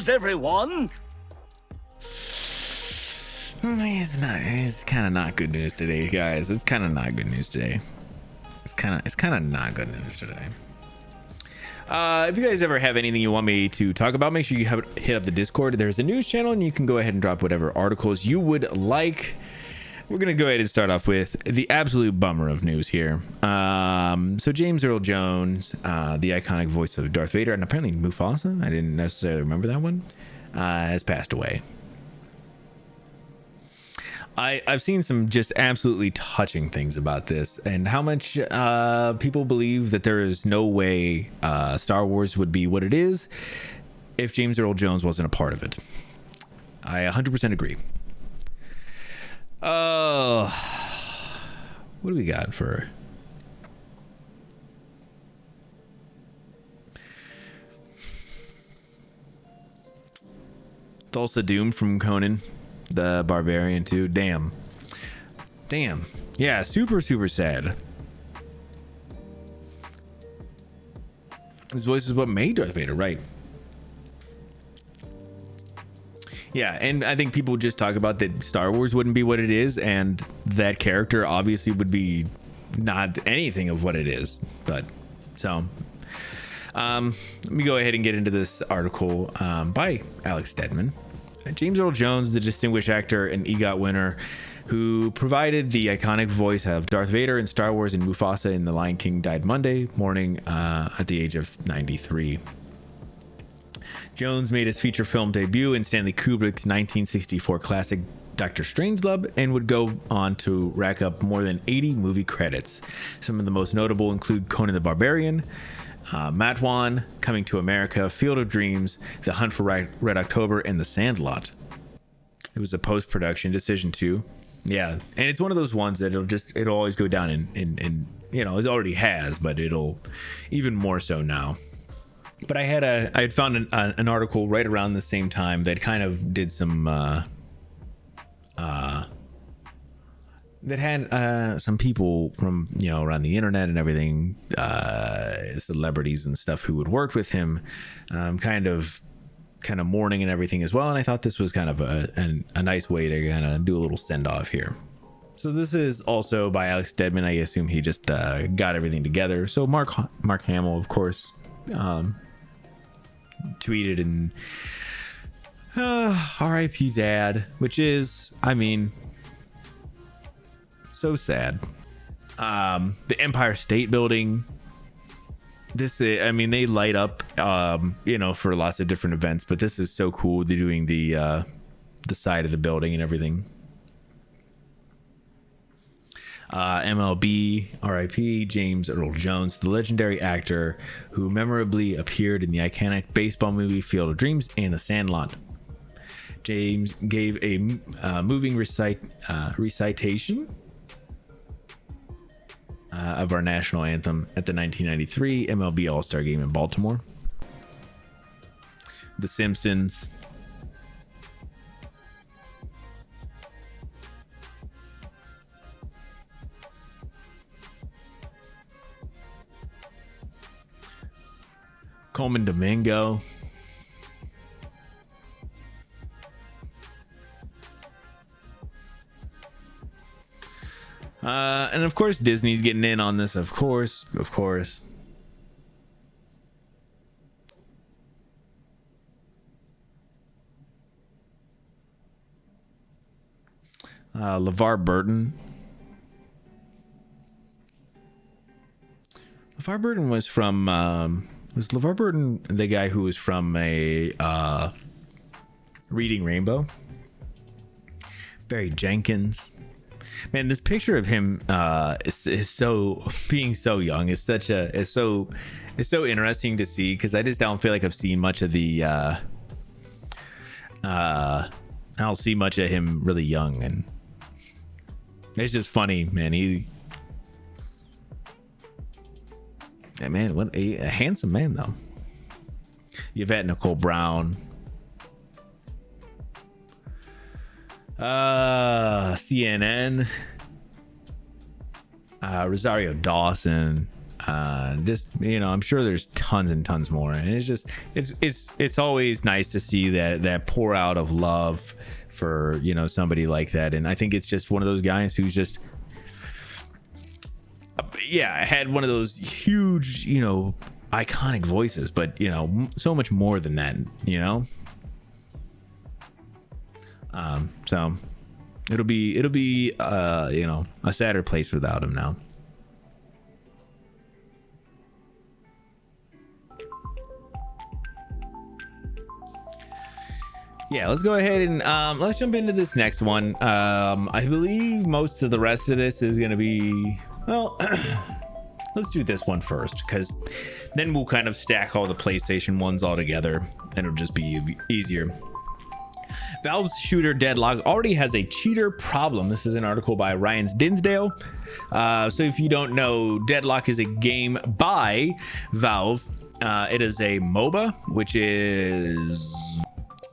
news, everyone? It's kind of not good news today, guys. It's kind of not good news today. It's kind of not good news today. If you guys ever have anything you want me to talk about, make sure you hit up the Discord. There's a news channel, and you can go ahead and drop whatever articles you would like. We're gonna go ahead and start off with the absolute bummer of news here. So James Earl Jones, the iconic voice of Darth Vader, and apparently Mufasa, I didn't necessarily remember that one, has passed away. I've seen some just absolutely touching things about this, and how much people believe that there is no way Star Wars would be what it is if James Earl Jones wasn't a part of it. I 100% agree. What do we got for... Thulsa Doom from Conan the Barbarian too. Damn. Yeah, super sad. His voice is what made Darth Vader, right? Yeah, and I think people just talk about that Star Wars wouldn't be what it is, and that character obviously would be not anything of what it is. But so let me go ahead and get into this article by Alex Stedman. James Earl Jones, the distinguished actor and EGOT winner who provided the iconic voice of Darth Vader in Star Wars and Mufasa in The Lion King, died Monday morning at the age of 93. Jones made his feature film debut in Stanley Kubrick's 1964 classic Dr. Strangelove and would go on to rack up more than 80 movie credits. Some of the most notable include Conan the Barbarian, Matwan, Coming to America, Field of Dreams, The Hunt for Red October, and The Sandlot. It was a post-production decision too. Yeah, and it's one of those ones that it'll always go down in you know, it already has, but it'll even more so now. But I had found an article right around the same time that kind of did some that had some people from, you know, around the internet and everything, celebrities and stuff who had worked with him, kind of mourning and everything as well. And I thought this was kind of a nice way to kind of do a little send off here. So this is also by Alex Stedman. I assume he just got everything together. So Mark Hamill, of course, tweeted and R.I.P. Dad, which is, I mean, so sad. The Empire State Building, I mean, they light up you know, for lots of different events, but this is so cool. They're doing the side of the building and everything. MLB, RIP, James Earl Jones, the legendary actor who memorably appeared in the iconic baseball movie Field of Dreams and The Sandlot. James gave a moving recitation of our national anthem at the 1993 MLB All-Star Game in Baltimore. The Simpsons. Coleman Domingo. And of course Disney's getting in on this, of course. LeVar Burton. LeVar Burton was from was LeVar Burton the guy who was from a Reading Rainbow? Barry Jenkins. Man, this picture of him is so, being so young is so interesting to see, because I just don't feel like I've seen much of the I don't see much of him really young, and it's just funny, man. What a handsome man though. Yvette Nicole Brown. CNN. Rosario Dawson. Just, I'm sure there's tons and tons more, and it's always nice to see that pour out of love for somebody like that. And I think it's just one of those guys who's just had one of those huge iconic voices, but so much more than that. So it'll be a sadder place without him now. Yeah, let's go ahead and let's jump into this next one. I believe most of the rest of this is going to be, well, let's do this one first, because then we'll kind of stack all the PlayStation ones all together and it'll just be easier. Valve's shooter Deadlock already has a cheater problem. This is an article by Ryan Dinsdale. So if you don't know, Deadlock is a game by Valve. It is a MOBA, which is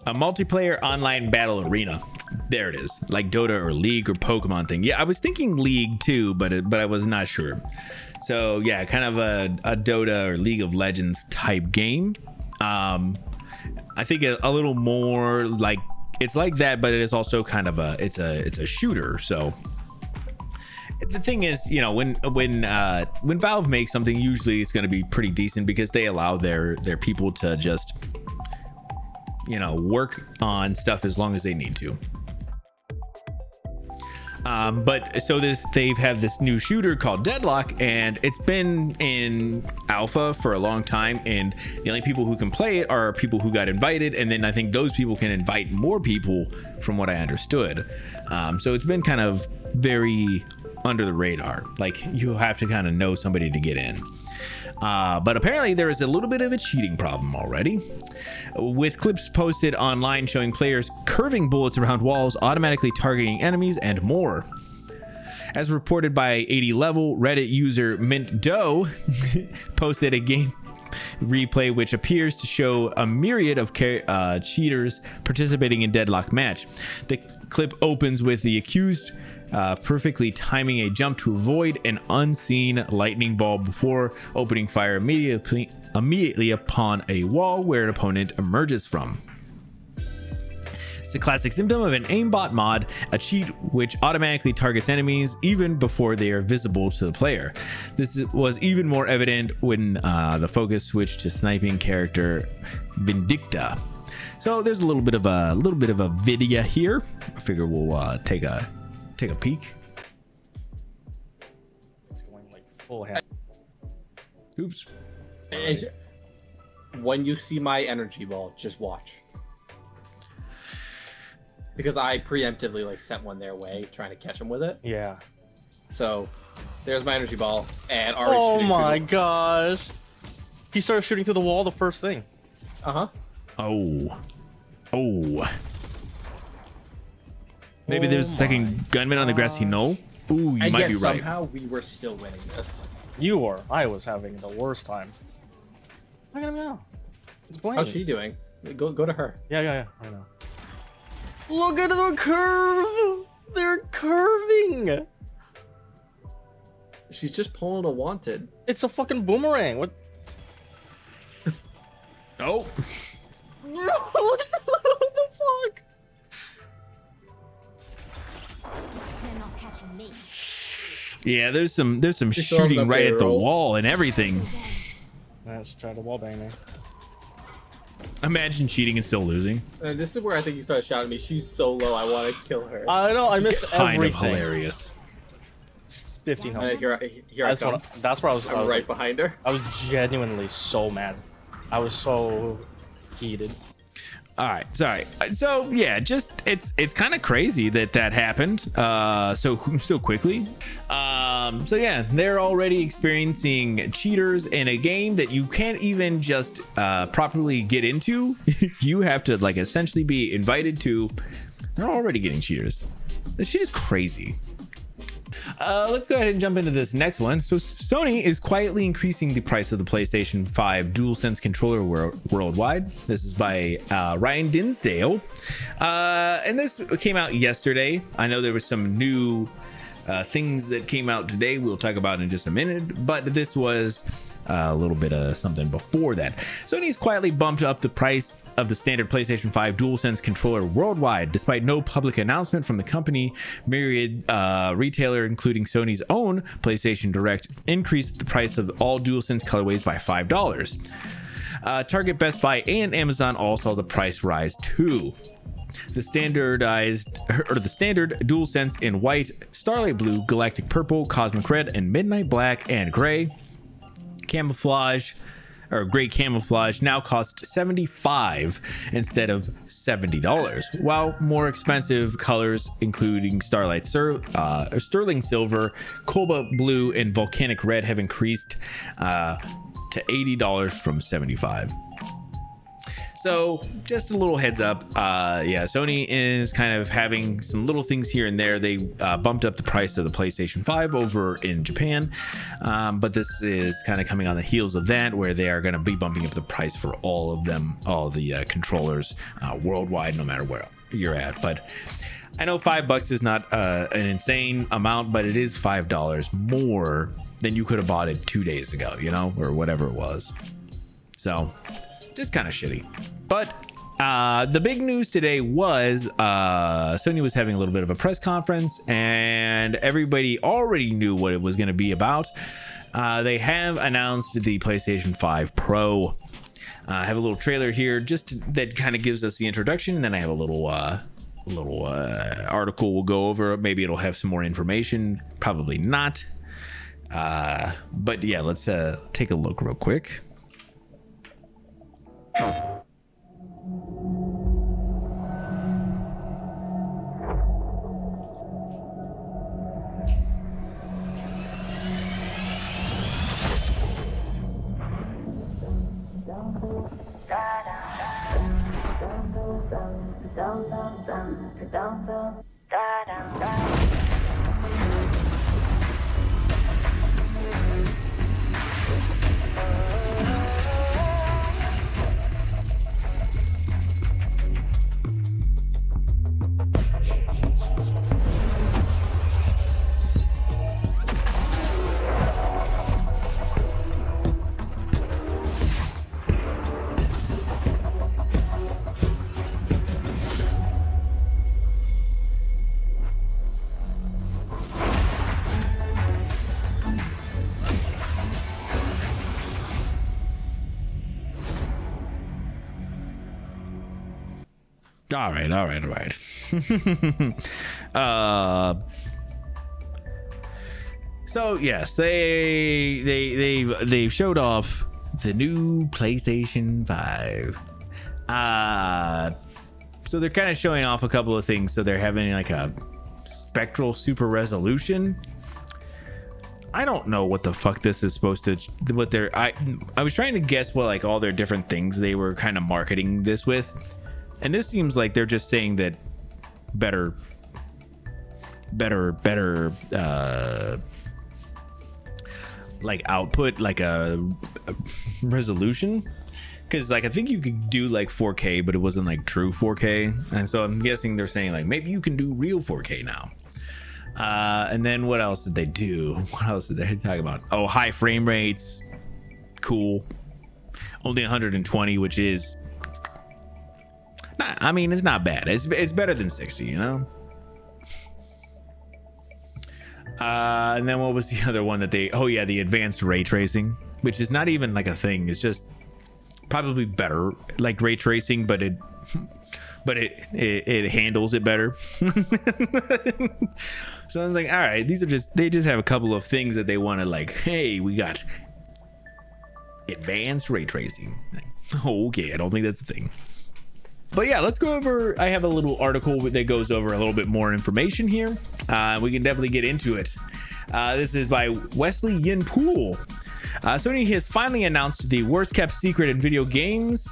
a multiplayer online battle arena. There it is, like Dota or League or Pokemon thing. Yeah, I was thinking League too, but I was not sure. So yeah, kind of a Dota or League of Legends type game. I think a little more like, it's like that, but it is also kind of it's a shooter. So the thing is, when Valve makes something, usually it's going to be pretty decent because they allow their people to just work on stuff as long as they need to. But so they've had this new shooter called Deadlock, and it's been in alpha for a long time, and the only people who can play it are people who got invited, and then I think those people can invite more people, from what I understood. So it's been kind of very under the radar, like you have to kind of know somebody to get in. But apparently there is a little bit of a cheating problem already, with clips posted online showing players curving bullets around walls, automatically targeting enemies, and more. As reported by 80 Level, Reddit user Mint Doe posted a game replay which appears to show a myriad of cheaters participating in Deadlock match. The clip opens with the accused perfectly timing a jump to avoid an unseen lightning ball before opening fire immediately upon a wall where an opponent emerges from. It's a classic symptom of an aimbot mod, a cheat which automatically targets enemies even before they are visible to the player. This was even more evident when the focus switched to sniping character Vindicta. So there's a little bit of a video here. I figure we'll take a peek. It's going like full hand. Oops. When you see my energy ball, just watch. Because I preemptively like sent one their way, trying to catch them with it. Yeah. So there's my energy ball, and oh my gosh! He started shooting through the wall the first thing. Oh. Maybe there's a second gunman on the grassy knoll. Ooh, you might be right. Somehow we were still winning this. You were. I was having the worst time. Look at him now. It's blank. How's she doing? Go to her. Yeah. I know. Look at the curve. They're curving. She's just pulling a wanted. It's a fucking boomerang. What? Oh. What the fuck? They're not catching me. Yeah, there's some shooting right at the wall and everything. Let's try to wallbang me. Imagine cheating and still losing. And this is where I think you started shouting at me. She's so low, I want to kill her. I know, I missed Kind everything. of hilarious. 1500. Here I come. That's where I was. I'm right behind her. I was genuinely so mad. I was so heated. All right, sorry. So yeah, just it's kind of crazy that happened so quickly. So yeah, they're already experiencing cheaters in a game that you can't even just properly get into. You have to like essentially be invited to. They're already getting cheaters. This shit is crazy. Let's go ahead and jump into this next one. So Sony is quietly increasing the price of the PlayStation 5 DualSense controller worldwide. This is by Ryan Dinsdale. And this came out yesterday. I know there was some new things that came out today we'll talk about in just a minute, but this was a little bit of something before that. Sony's quietly bumped up the price of the standard PlayStation 5 DualSense controller worldwide, despite no public announcement from the company. Myriad retailer, including Sony's own PlayStation Direct, increased the price of all DualSense colorways by $5. Target, Best Buy, and Amazon all saw the price rise too. The standard DualSense in white, starlight blue, galactic purple, cosmic red, and midnight black and gray camouflage or gray camouflage now costs $75 instead of $70, while more expensive colors including sterling silver, cobalt blue, and volcanic red have increased to $80 from $75. So just a little heads up, yeah, Sony is kind of having some little things here and there. They bumped up the price of the PlayStation 5 over in Japan, but this is kind of coming on the heels of that, where they are going to be bumping up the price for all of them, all the controllers worldwide, no matter where you're at. But I know $5 is not an insane amount, but it is $5 more than you could have bought it 2 days ago, you know, or whatever it was. So just kind of shitty. But the big news today was Sony was having a little bit of a press conference, and everybody already knew what it was going to be about. They have announced the PlayStation 5 Pro. I have a little trailer here that kind of gives us the introduction, and then I have a little article we'll go over. Maybe it'll have some more information, probably not. But yeah, let's take a look real quick. All right. So yes, they showed off the new PlayStation 5. So they're kind of showing off a couple of things. So they're having like a spectral super resolution. I don't know what the fuck this is supposed to. I was trying to guess what like all their different things they were kind of marketing this with. And this seems like they're just saying that better like output, like a resolution, because like I think you could do like 4K, but it wasn't like true 4K, and so I'm guessing they're saying like maybe you can do real 4K now. And then what else did they do? What else did they talk about? Oh, high frame rates, cool. Only 120, which is. I mean, it's not bad. It's better than 60, you know? And then what was the other one that the advanced ray tracing, which is not even like a thing. It's just probably better like ray tracing, but it handles it better. So I was like, all right, they just have a couple of things that they want to like, hey, we got advanced ray tracing. Okay, I don't think that's a thing. But yeah, let's go over. I have a little article that goes over a little bit more information here. We can definitely get into it. This is by Wesley Yin Poole. Sony has finally announced the worst kept secret in video games,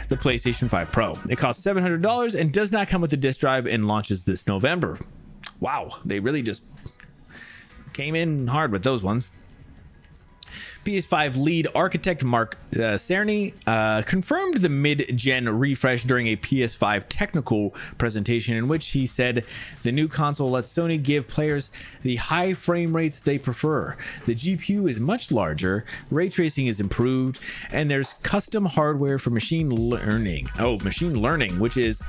the PlayStation 5 Pro. It costs $700 and does not come with a disc drive and launches this November. Wow, they really just came in hard with those ones. PS5 lead architect Mark Cerny confirmed the mid-gen refresh during a PS5 technical presentation in which he said the new console lets Sony give players the high frame rates they prefer. The GPU is much larger, ray tracing is improved, and there's custom hardware for machine learning. Oh, machine learning, which is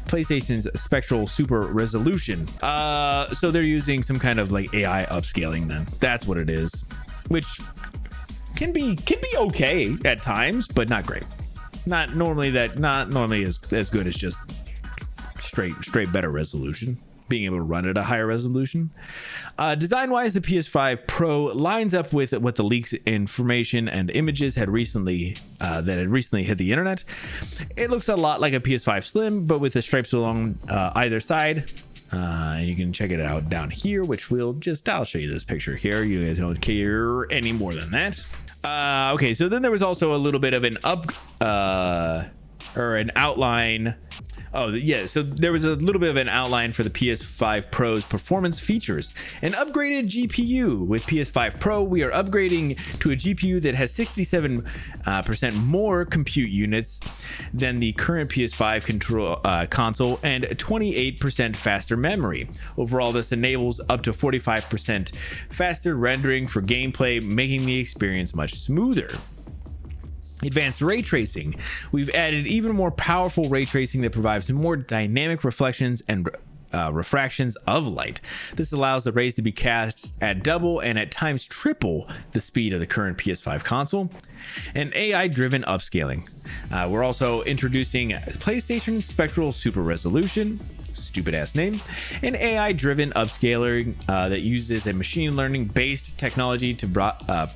PlayStation's spectral super resolution. So they're using some kind of like AI upscaling then. That's what it is. Which can be okay at times, but not great. Not normally as good as just straight better resolution. Being able to run at a higher resolution. Design-wise, the PS5 Pro lines up with what the leaks information and images had recently hit the internet. It looks a lot like a PS5 Slim, but with the stripes along either side. And you can check it out down here, which I'll show you this picture here. You guys don't care any more than that. Okay, so then there was also a little bit of an an outline. Oh, yeah. So there was a little bit of an outline for the PS5 Pro's performance features. An upgraded GPU. With PS5 Pro, we are upgrading to a GPU that has 67% more compute units than the current PS5 console and 28% faster memory. Overall, this enables up to 45% faster rendering for gameplay, making the experience much smoother. Advanced ray tracing. We've added even more powerful ray tracing that provides more dynamic reflections and refractions of light. This allows the rays to be cast at double and at times triple the speed of the current PS5 console. And AI-driven upscaling. We're also introducing PlayStation Spectral Super Resolution, stupid ass name, an AI-driven upscaler that uses a machine learning-based technology to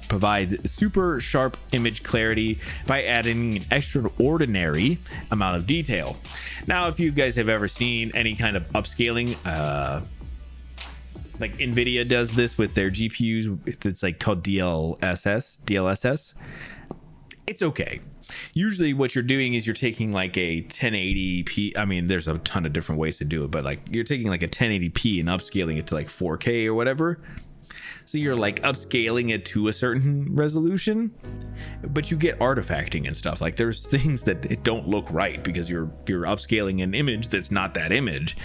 provide super sharp image clarity by adding an extraordinary amount of detail. Now, if you guys have ever seen any kind of upscaling, like Nvidia does this with their GPUs, it's like called DLSS. It's okay. Usually what you're doing is you're taking like a 1080p. I mean, there's a ton of different ways to do it, but like you're taking like a 1080p and upscaling it to like 4K or whatever. So you're like upscaling it to a certain resolution, but you get artifacting and stuff. Like there's things that it don't look right because you're upscaling an image that's not that image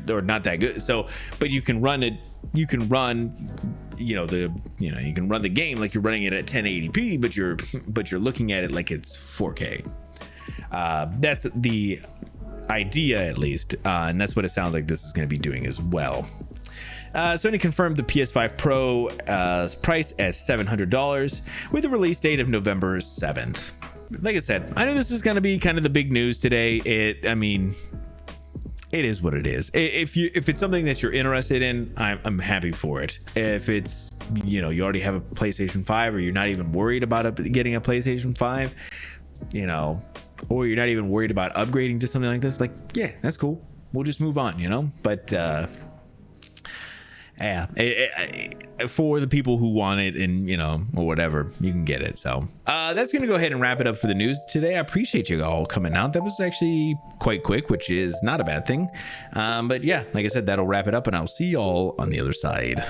or not that good. So, but you can run it. You can run, you can run the game like you're running it at 1080p, but you're looking at it like it's 4K. That's the idea, at least, and that's what it sounds like this is going to be doing as well. Sony confirmed the PS5 Pro price as $700 with a release date of November 7th. Like I said, I know this is going to be kind of the big news today. It is what it is. If it's something that you're interested in, I'm happy for it. If it's, you already have a PlayStation 5 or you're not even worried about getting a PlayStation 5, or you're not even worried about upgrading to something like this, like, yeah, that's cool. We'll just move on, But yeah, for the people who want it and or whatever, you can get it. So that's gonna go ahead and wrap it up for the news today. I appreciate you all coming out. That was actually quite quick, which is not a bad thing. But yeah, like I said, that'll wrap it up, and I'll see y'all on the other side.